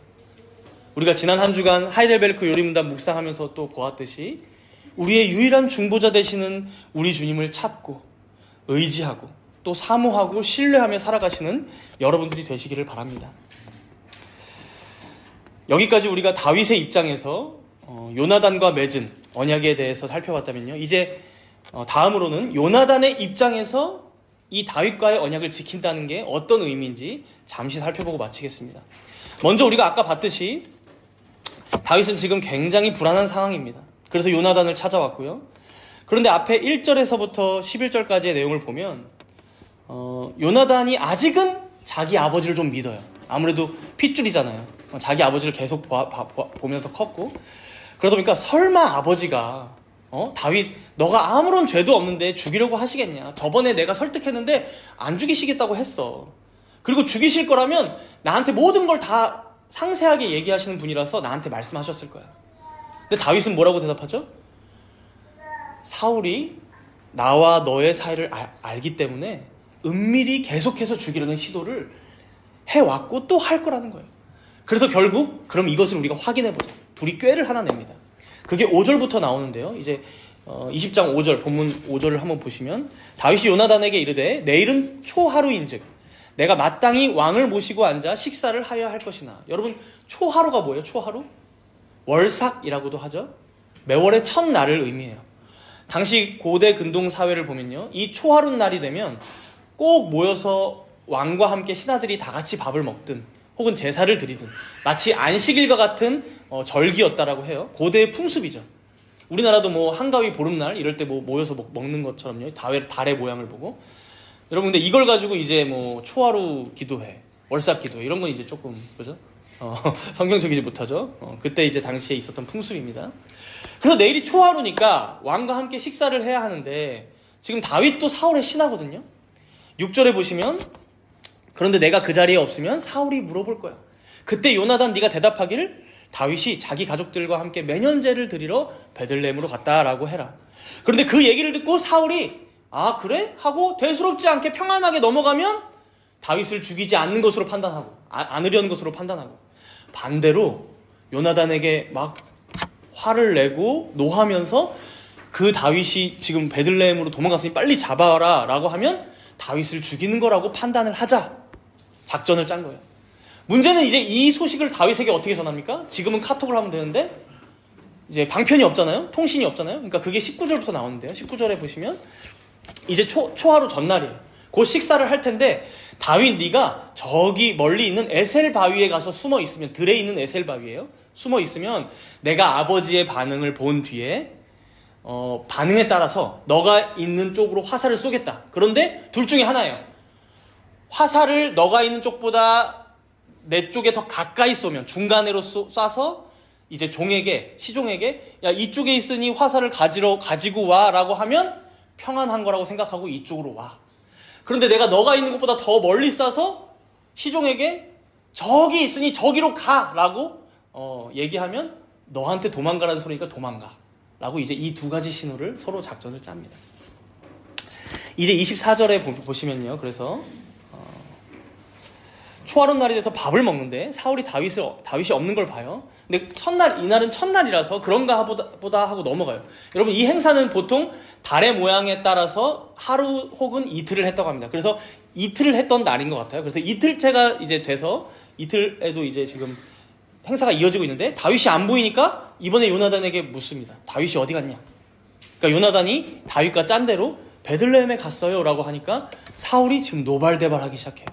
우리가 지난 한 주간 하이델베르크 요리문답 묵상하면서 또 보았듯이 우리의 유일한 중보자 되시는 우리 주님을 찾고 의지하고 또 사모하고 신뢰하며 살아가시는 여러분들이 되시기를 바랍니다. 여기까지 우리가 다윗의 입장에서 요나단과 맺은 언약에 대해서 살펴봤다면요, 이제 다음으로는 요나단의 입장에서 이 다윗과의 언약을 지킨다는 게 어떤 의미인지 잠시 살펴보고 마치겠습니다. 먼저 우리가 아까 봤듯이 다윗은 지금 굉장히 불안한 상황입니다. 그래서 요나단을 찾아왔고요. 그런데 앞에 1절에서부터 11절까지의 내용을 보면 요나단이 아직은 자기 아버지를 좀 믿어요. 아무래도 핏줄이잖아요. 자기 아버지를 계속 보면서 컸고, 그러다 보니까 설마 아버지가 다윗 너가 아무런 죄도 없는데 죽이려고 하시겠냐, 저번에 내가 설득했는데 안 죽이시겠다고 했어, 그리고 죽이실 거라면 나한테 모든 걸 다 상세하게 얘기하시는 분이라서 나한테 말씀하셨을 거야. 근데 다윗은 뭐라고 대답하죠? 사울이 나와 너의 사이를 알기 때문에 은밀히 계속해서 죽이려는 시도를 해왔고 또 할 거라는 거예요. 그래서 결국 그럼 이것을 우리가 확인해보자. 둘이 꾀를 하나 냅니다. 그게 5절부터 나오는데요. 이제 20장 5절, 본문 5절을 한번 보시면 다윗이 요나단에게 이르되 내일은 초하루인즉 내가 마땅히 왕을 모시고 앉아 식사를 하여야 할 것이나. 여러분, 초하루가 뭐예요? 초하루? 월삭이라고도 하죠. 매월의 첫날을 의미해요. 당시 고대 근동 사회를 보면요, 이 초하루 날이 되면 꼭 모여서 왕과 함께 신하들이 다 같이 밥을 먹든 혹은 제사를 드리든 마치 안식일과 같은 절기였다라고 해요. 고대의 풍습이죠. 우리나라도 뭐 한가위 보름날 이럴 때 뭐 모여서 먹는 것처럼요, 달의 모양을 보고. 여러분, 근데 이걸 가지고 이제 뭐 초하루 기도회, 월삭 기도회 이런 건 이제 조금 그죠? 성경적이지 못하죠. 그때 이제 당시에 있었던 풍습입니다. 그래서 내일이 초하루니까 왕과 함께 식사를 해야 하는데, 지금 다윗도 사울의 신하거든요. 6절에 보시면 그런데 내가 그 자리에 없으면 사울이 물어볼 거야. 그때 요나단 네가 대답하기를 다윗이 자기 가족들과 함께 매년제를 드리러 베들레헴으로 갔다라고 해라. 그런데 그 얘기를 듣고 사울이 아 그래? 하고 대수롭지 않게 평안하게 넘어가면 다윗을 죽이지 않는 것으로 판단하고 않으려는 것으로 판단하고, 반대로 요나단에게 막 화를 내고 노하면서 그 다윗이 지금 베들레헴으로 도망갔으니 빨리 잡아라 라고 하면 다윗을 죽이는 거라고 판단을 하자 작전을 짠 거예요. 문제는 이제 이 소식을 다윗에게 어떻게 전합니까? 지금은 카톡을 하면 되는데 이제 방편이 없잖아요. 통신이 없잖아요. 그러니까 그게 19절부터 나오는데요. 19절에 보시면 이제 초하루 전날이에요. 곧 식사를 할 텐데 다윗 네가 저기 멀리 있는 에셀 바위에 가서 숨어 있으면, 들에 있는 에셀 바위예요. 숨어 있으면 내가 아버지의 반응을 본 뒤에 반응에 따라서 너가 있는 쪽으로 화살을 쏘겠다. 그런데 둘 중에 하나예요. 화살을 너가 있는 쪽보다 내 쪽에 더 가까이 쏘면 중간으로 쏴서 이제 시종에게 야 이쪽에 있으니 화살을 가지고 와 라고 하면 평안한 거라고 생각하고 이쪽으로 와. 그런데 내가 너가 있는 곳보다 더 멀리 쏴서 시종에게 저기 있으니 저기로 가 라고 얘기하면 너한테 도망가라는 소리니까 도망가 라고 이제 이 두 가지 신호를 서로 작전을 짭니다. 이제 24절에 보시면요, 그래서 초하루 날이 돼서 밥을 먹는데 사울이 다윗이 없는 걸 봐요. 근데 이날은 첫날이라서 그런가 보다 하고 넘어가요. 여러분, 이 행사는 보통 달의 모양에 따라서 하루 혹은 이틀을 했다고 합니다. 그래서 이틀을 했던 날인 것 같아요. 그래서 이틀째가 이제 돼서 이틀에도 이제 지금 행사가 이어지고 있는데 다윗이 안 보이니까 이번에 요나단에게 묻습니다. 다윗이 어디 갔냐? 그러니까 요나단이 다윗과 짠 대로 베들레헴에 갔어요 라고 하니까 사울이 지금 노발대발하기 시작해요.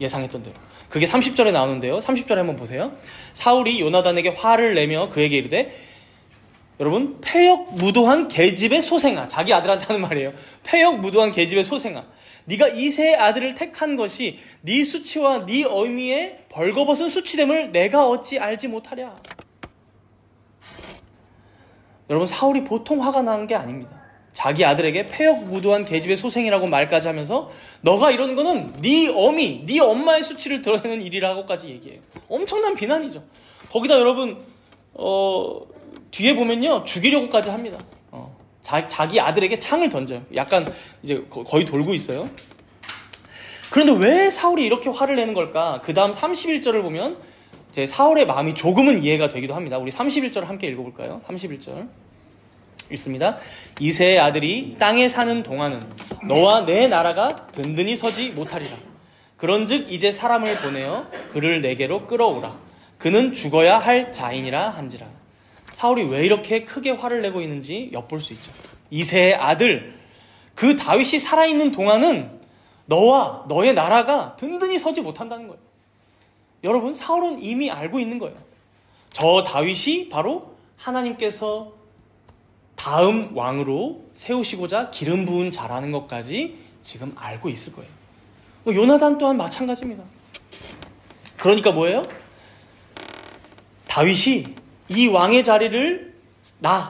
예상했던 대로. 그게 30절에 나오는데요. 30절에 한번 보세요. 사울이 요나단에게 화를 내며 그에게 이르되, 여러분, 패역 무도한 계집의 소생아. 자기 아들한테 하는 말이에요. 패역 무도한 계집의 소생아. 네가 이새의 아들을 택한 것이 네 수치와 네 어미의 벌거벗은 수치됨을 내가 어찌 알지 못하랴. 여러분, 사울이 보통 화가 나는 게 아닙니다. 자기 아들에게 패역 무도한 계집의 소생이라고 말까지 하면서 너가 이러는 거는 네 어미, 네 엄마의 수치를 드러내는 일이라고까지 얘기해요. 엄청난 비난이죠. 거기다 여러분 뒤에 보면요, 죽이려고까지 합니다. 자기 아들에게 창을 던져요. 약간 이제 거의 돌고 있어요. 그런데 왜 사울이 이렇게 화를 내는 걸까? 그 다음 31절을 보면 이제 사울의 마음이 조금은 이해가 되기도 합니다. 우리 31절을 함께 읽어볼까요? 31절 읽습니다. 이새의 아들이 땅에 사는 동안은 너와 내 나라가 든든히 서지 못하리라. 그런즉 이제 사람을 보내어 그를 내게로 끌어오라. 그는 죽어야 할 자인이라 한지라. 사울이 왜 이렇게 크게 화를 내고 있는지 엿볼 수 있죠. 이새의 아들, 그 다윗이 살아있는 동안은 너와 너의 나라가 든든히 서지 못한다는 거예요. 여러분, 사울은 이미 알고 있는 거예요. 저 다윗이 바로 하나님께서 다음 왕으로 세우시고자 기름 부은 자라는 것까지 지금 알고 있을 거예요. 요나단 또한 마찬가지입니다. 그러니까 뭐예요? 다윗이 이 왕의 자리를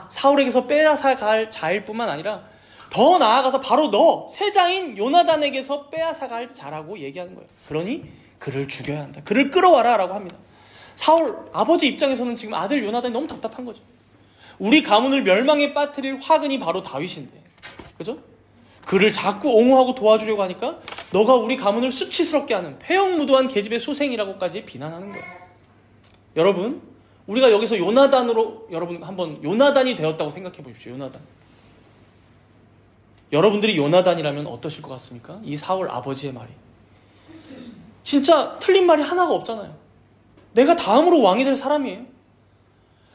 사울에게서 빼앗아갈 자일 뿐만 아니라 더 나아가서 바로 너 세자인 요나단에게서 빼앗아갈 자라고 얘기하는 거예요. 그러니 그를 죽여야 한다. 그를 끌어와라 라고 합니다. 사울 아버지 입장에서는 지금 아들 요나단이 너무 답답한 거죠. 우리 가문을 멸망에 빠뜨릴 화근이 바로 다윗인데, 그죠? 그를 자꾸 옹호하고 도와주려고 하니까 너가 우리 가문을 수치스럽게 하는 패역무도한 계집의 소생이라고까지 비난하는 거예요. 여러분, 우리가 여기서 요나단으로 여러분 한번 요나단이 되었다고 생각해 보십시오. 요나단. 여러분들이 요나단이라면 어떠실 것 같습니까? 이 사울 아버지의 말이. 진짜 틀린 말이 하나가 없잖아요. 내가 다음으로 왕이 될 사람이에요.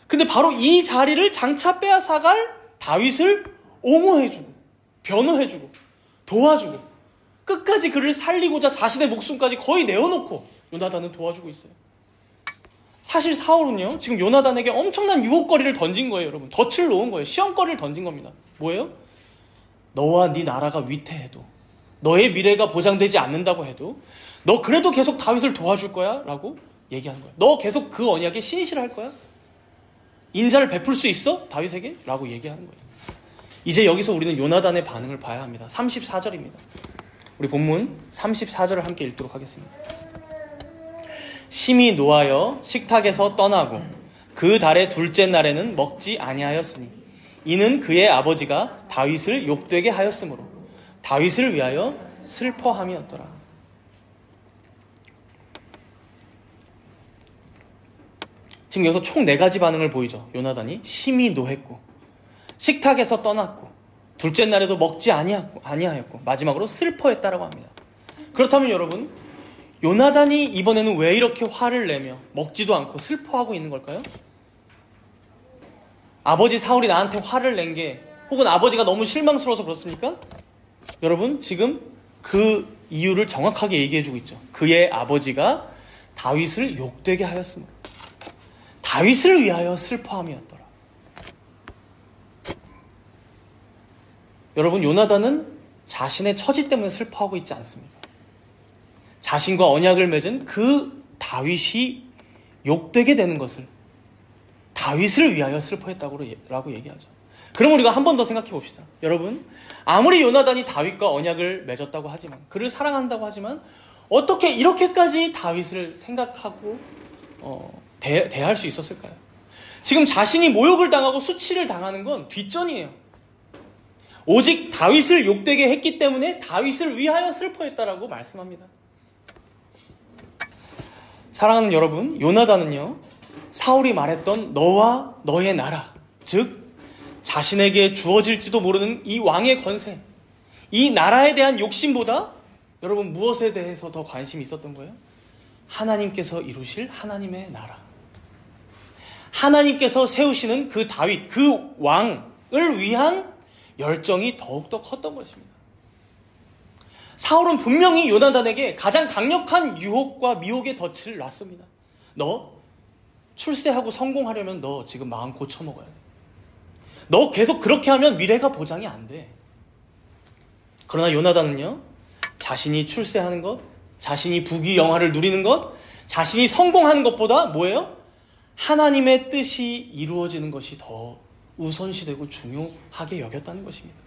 근데 바로 이 자리를 장차 빼앗아갈 다윗을 옹호해주고 변호해주고 도와주고 끝까지 그를 살리고자 자신의 목숨까지 거의 내어놓고 요나단은 도와주고 있어요. 사실 사울은요, 지금 요나단에게 엄청난 유혹거리를 던진 거예요, 여러분. 덫을 놓은 거예요. 시험거리를 던진 겁니다. 뭐예요? 너와 네 나라가 위태해도, 너의 미래가 보장되지 않는다고 해도 너 그래도 계속 다윗을 도와줄 거야? 라고 얘기하는 거예요. 너 계속 그 언약에 신실할 거야? 인자를 베풀 수 있어? 다윗에게? 라고 얘기하는 거예요. 이제 여기서 우리는 요나단의 반응을 봐야 합니다. 34절입니다. 우리 본문 34절을 함께 읽도록 하겠습니다. 심히 노하여 식탁에서 떠나고 그 달의 둘째 날에는 먹지 아니하였으니 이는 그의 아버지가 다윗을 욕되게 하였으므로 다윗을 위하여 슬퍼함이었더라. 지금 여기서 총 4가지 반응을 보이죠. 요나단이 심히 노했고 식탁에서 떠났고 둘째 날에도 먹지 아니하였고 마지막으로 슬퍼했다라고 합니다. 그렇다면 여러분, 요나단이 이번에는 왜 이렇게 화를 내며 먹지도 않고 슬퍼하고 있는 걸까요? 아버지 사울이 나한테 화를 낸 게 혹은 아버지가 너무 실망스러워서 그렇습니까? 여러분, 지금 그 이유를 정확하게 얘기해주고 있죠. 그의 아버지가 다윗을 욕되게 하였으므로 다윗을 위하여 슬퍼함이었더라. 여러분, 요나단은 자신의 처지 때문에 슬퍼하고 있지 않습니다. 자신과 언약을 맺은 그 다윗이 욕되게 되는 것을 다윗을 위하여 슬퍼했다고 얘기하죠. 그럼 우리가 한 번 더 생각해 봅시다. 여러분, 아무리 요나단이 다윗과 언약을 맺었다고 하지만, 그를 사랑한다고 하지만 어떻게 이렇게까지 다윗을 생각하고 대할 수 있었을까요? 지금 자신이 모욕을 당하고 수치를 당하는 건 뒷전이에요. 오직 다윗을 욕되게 했기 때문에 다윗을 위하여 슬퍼했다라고 말씀합니다. 사랑하는 여러분, 요나단은요, 사울이 말했던 너와 너의 나라, 즉 자신에게 주어질지도 모르는 이 왕의 권세, 이 나라에 대한 욕심보다 여러분 무엇에 대해서 더 관심이 있었던 거예요? 하나님께서 이루실 하나님의 나라, 하나님께서 세우시는 그 다윗, 그 왕을 위한 열정이 더욱더 컸던 것입니다. 사울은 분명히 요나단에게 가장 강력한 유혹과 미혹의 덫을 놨습니다. 너 출세하고 성공하려면 너 지금 마음 고쳐먹어야 돼. 너 계속 그렇게 하면 미래가 보장이 안 돼. 그러나 요나단은요, 자신이 출세하는 것, 자신이 부귀영화를 누리는 것, 자신이 성공하는 것보다 뭐예요? 하나님의 뜻이 이루어지는 것이 더 우선시되고 중요하게 여겼다는 것입니다.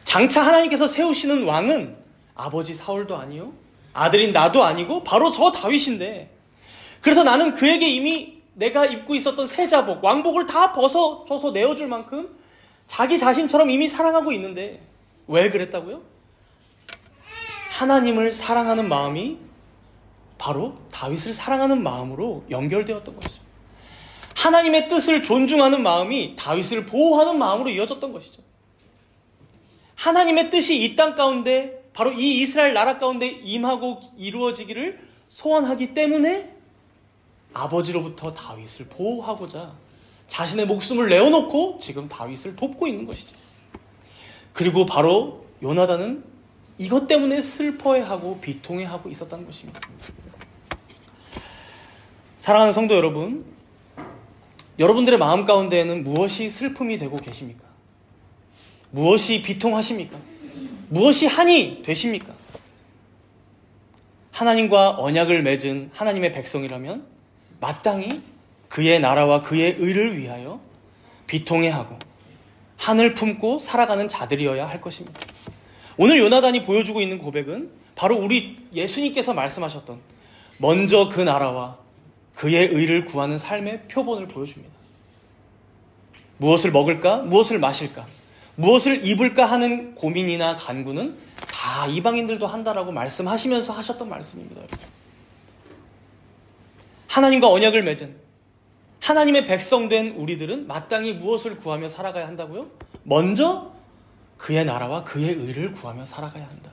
장차 하나님께서 세우시는 왕은 아버지 사울도 아니요, 아들인 나도 아니고 바로 저 다윗인데, 그래서 나는 그에게 이미 내가 입고 있었던 새 자복, 왕복을 다 벗어줘서 내어줄 만큼 자기 자신처럼 이미 사랑하고 있는데 왜 그랬다고요? 하나님을 사랑하는 마음이 바로 다윗을 사랑하는 마음으로 연결되었던 것이죠. 하나님의 뜻을 존중하는 마음이 다윗을 보호하는 마음으로 이어졌던 것이죠. 하나님의 뜻이 이 땅 가운데, 바로 이 이스라엘 나라 가운데 임하고 이루어지기를 소원하기 때문에 아버지로부터 다윗을 보호하고자 자신의 목숨을 내어놓고 지금 다윗을 돕고 있는 것이죠. 그리고 바로 요나단은 이것 때문에 슬퍼해하고 비통해하고 있었다는 것입니다. 사랑하는 성도 여러분, 여러분들의 마음 가운데에는 무엇이 슬픔이 되고 계십니까? 무엇이 비통하십니까? 무엇이 한이 되십니까? 하나님과 언약을 맺은 하나님의 백성이라면 마땅히 그의 나라와 그의 의를 위하여 비통해하고 한을 품고 살아가는 자들이어야 할 것입니다. 오늘 요나단이 보여주고 있는 고백은 바로 우리 예수님께서 말씀하셨던 먼저 그 나라와 그의 의를 구하는 삶의 표본을 보여줍니다. 무엇을 먹을까? 무엇을 마실까? 무엇을 입을까 하는 고민이나 간구는 다 이방인들도 한다라고 말씀하시면서 하셨던 말씀입니다. 하나님과 언약을 맺은 하나님의 백성된 우리들은 마땅히 무엇을 구하며 살아가야 한다고요? 먼저 그의 나라와 그의 의를 구하며 살아가야 한다.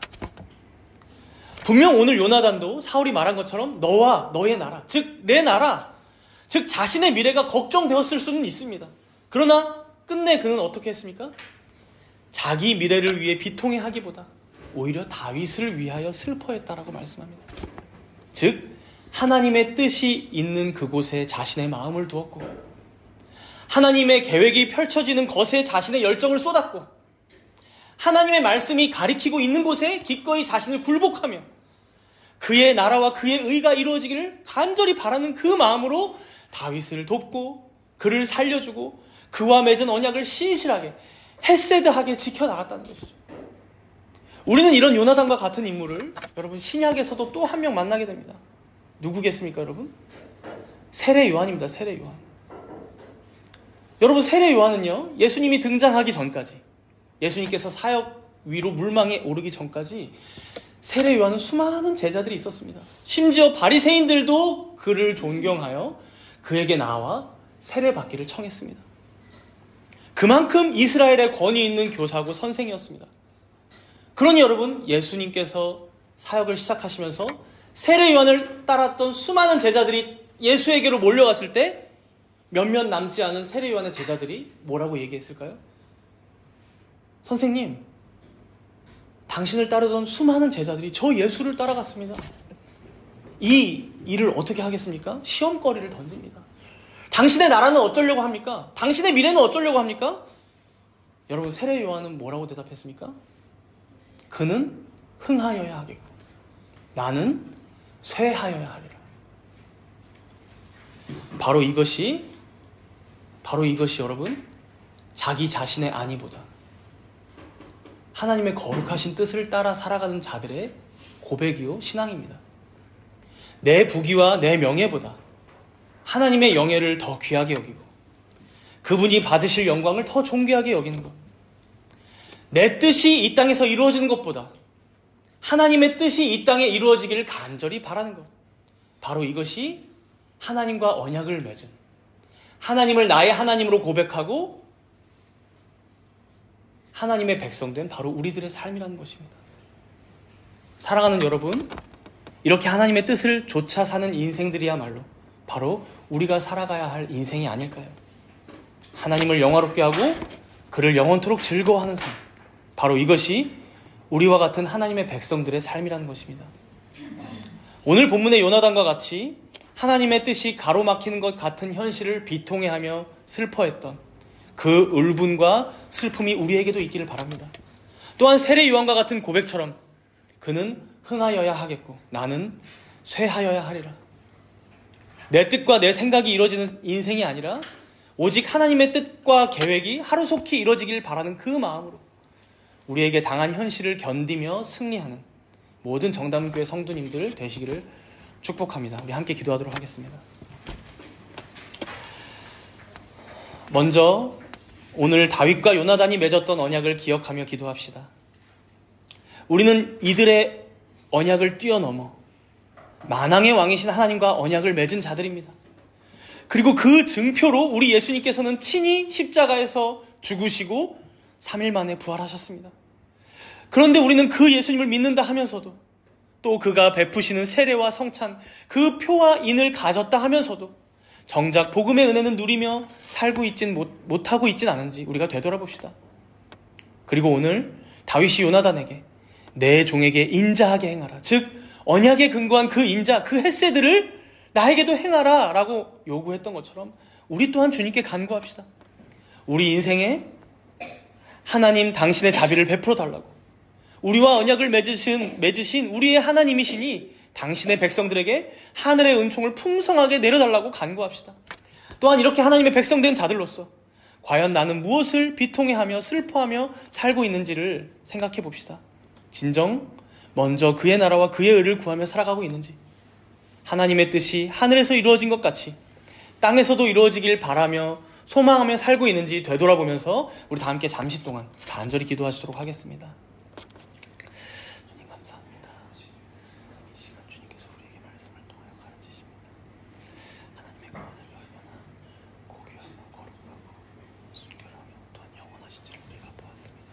분명 오늘 요나단도 사울이 말한 것처럼 너와 너의 나라, 즉 내 나라, 즉 자신의 미래가 걱정되었을 수는 있습니다. 그러나 끝내 그는 어떻게 했습니까? 자기 미래를 위해 비통해하기보다 오히려 다윗을 위하여 슬퍼했다라고 말씀합니다. 즉 하나님의 뜻이 있는 그곳에 자신의 마음을 두었고, 하나님의 계획이 펼쳐지는 것에 자신의 열정을 쏟았고, 하나님의 말씀이 가리키고 있는 곳에 기꺼이 자신을 굴복하며 그의 나라와 그의 의가 이루어지기를 간절히 바라는 그 마음으로 다윗을 돕고 그를 살려주고 그와 맺은 언약을 신실하게 헤세드하게 지켜나갔다는 것이죠. 우리는 이런 요나단과 같은 인물을 여러분 신약에서도 또 한 명 만나게 됩니다. 누구겠습니까 여러분? 세례 요한입니다. 세례 요한. 여러분 세례 요한은요, 예수님이 등장하기 전까지, 예수님께서 사역 위로 물망에 오르기 전까지 세례 요한은 수많은 제자들이 있었습니다. 심지어 바리새인들도 그를 존경하여 그에게 나와 세례받기를 청했습니다. 그만큼 이스라엘의 권위 있는 교사고 선생이었습니다. 그러니 여러분, 예수님께서 사역을 시작하시면서 세례 요한을 따랐던 수많은 제자들이 예수에게로 몰려갔을 때 몇몇 남지 않은 세례 요한의 제자들이 뭐라고 얘기했을까요? 선생님, 당신을 따르던 수많은 제자들이 저 예수를 따라갔습니다. 이 일을 어떻게 하겠습니까? 시험거리를 던집니다. 당신의 나라는 어쩌려고 합니까? 당신의 미래는 어쩌려고 합니까? 여러분, 세례 요한은 뭐라고 대답했습니까? 그는 흥하여야 하겠고 나는 쇠하여야 하리라. 바로 이것이 여러분, 자기 자신의 안위보다 하나님의 거룩하신 뜻을 따라 살아가는 자들의 고백이요 신앙입니다. 내 부귀와 내 명예보다 하나님의 영예를 더 귀하게 여기고 그분이 받으실 영광을 더 존귀하게 여기는 것, 내 뜻이 이 땅에서 이루어지는 것보다 하나님의 뜻이 이 땅에 이루어지기를 간절히 바라는 것, 바로 이것이 하나님과 언약을 맺은, 하나님을 나의 하나님으로 고백하고 하나님의 백성된 바로 우리들의 삶이라는 것입니다. 사랑하는 여러분, 이렇게 하나님의 뜻을 좇아 사는 인생들이야말로 바로 우리가 살아가야 할 인생이 아닐까요? 하나님을 영화롭게 하고 그를 영원토록 즐거워하는 삶, 바로 이것이 우리와 같은 하나님의 백성들의 삶이라는 것입니다. 오늘 본문의 요나단과 같이 하나님의 뜻이 가로막히는 것 같은 현실을 비통해하며 슬퍼했던 그 울분과 슬픔이 우리에게도 있기를 바랍니다. 또한 세례 요한과 같은 고백처럼 그는 흥하여야 하겠고 나는 쇠하여야 하리라. 내 뜻과 내 생각이 이루어지는 인생이 아니라 오직 하나님의 뜻과 계획이 하루속히 이루어지길 바라는 그 마음으로 우리에게 당한 현실을 견디며 승리하는 모든 정담교회 성도님들 되시기를 축복합니다. 우리 함께 기도하도록 하겠습니다. 먼저 오늘 다윗과 요나단이 맺었던 언약을 기억하며 기도합시다. 우리는 이들의 언약을 뛰어넘어 만왕의 왕이신 하나님과 언약을 맺은 자들입니다. 그리고 그 증표로 우리 예수님께서는 친히 십자가에서 죽으시고 3일 만에 부활하셨습니다. 그런데 우리는 그 예수님을 믿는다 하면서도, 또 그가 베푸시는 세례와 성찬, 그 표와 인을 가졌다 하면서도 정작 복음의 은혜는 누리며 살고 못하고 있진 않은지 우리가 되돌아봅시다. 그리고 오늘 다윗이 요나단에게 내 종에게 인자하게 행하라, 즉 언약에 근거한 그 인자, 그 헤세드를 나에게도 행하라 라고 요구했던 것처럼 우리 또한 주님께 간구합시다. 우리 인생에 하나님 당신의 자비를 베풀어 달라고, 우리와 언약을 맺으신 우리의 하나님이시니 당신의 백성들에게 하늘의 은총을 풍성하게 내려달라고 간구합시다. 또한 이렇게 하나님의 백성된 자들로서 과연 나는 무엇을 비통해하며 슬퍼하며 살고 있는지를 생각해 봅시다. 진정 먼저 그의 나라와 그의 의를 구하며 살아가고 있는지, 하나님의 뜻이 하늘에서 이루어진 것 같이 땅에서도 이루어지길 바라며 소망하며 살고 있는지 되돌아보면서 우리 다 함께 잠시 동안 간절히 기도하시도록 하겠습니다. 주님 감사합니다. 이 시간 주님께서 우리에게 말씀을 통하여 가르치십니다. 하나님의 구원을 얼마나 고귀하고 거룩하고 순결하며 또한 영원하신지를 우리가 보았습니다.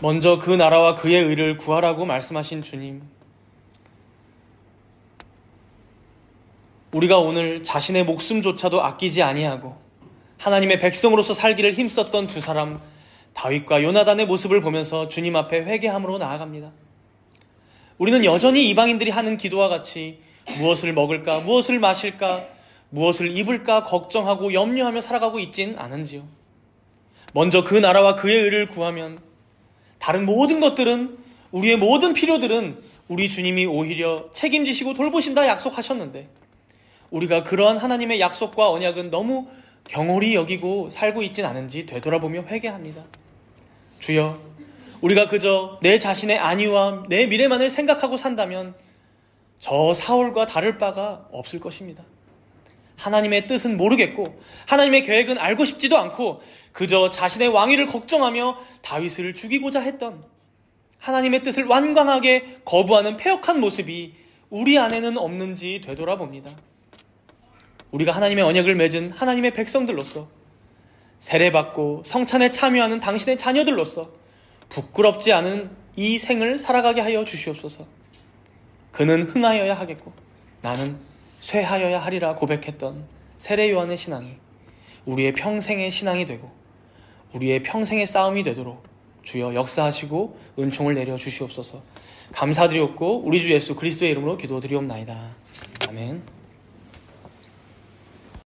먼저 그 나라와 그의 의를 구하라고 말씀하신 주님, 우리가 오늘 자신의 목숨조차도 아끼지 아니하고 하나님의 백성으로서 살기를 힘썼던 두 사람 다윗과 요나단의 모습을 보면서 주님 앞에 회개함으로 나아갑니다. 우리는 여전히 이방인들이 하는 기도와 같이 무엇을 먹을까, 무엇을 마실까, 무엇을 입을까 걱정하고 염려하며 살아가고 있진 않은지요. 먼저 그 나라와 그의 의를 구하면 다른 모든 것들은, 우리의 모든 필요들은 우리 주님이 오히려 책임지시고 돌보신다 약속하셨는데, 우리가 그러한 하나님의 약속과 언약은 너무 경홀히 여기고 살고 있진 않은지 되돌아보며 회개합니다. 주여, 우리가 그저 내 자신의 안위와 내 미래만을 생각하고 산다면 저 사울과 다를 바가 없을 것입니다. 하나님의 뜻은 모르겠고 하나님의 계획은 알고 싶지도 않고 그저 자신의 왕위를 걱정하며 다윗을 죽이고자 했던, 하나님의 뜻을 완강하게 거부하는 패역한 모습이 우리 안에는 없는지 되돌아봅니다. 우리가 하나님의 언약을 맺은 하나님의 백성들로서, 세례받고 성찬에 참여하는 당신의 자녀들로서 부끄럽지 않은 이 생을 살아가게 하여 주시옵소서. 그는 흥하여야 하겠고 나는 쇠하여야 하리라 고백했던 세례 요한의 신앙이 우리의 평생의 신앙이 되고 우리의 평생의 싸움이 되도록 주여 역사하시고 은총을 내려 주시옵소서. 감사드리옵고 우리 주 예수 그리스도의 이름으로 기도드리옵나이다. 아멘.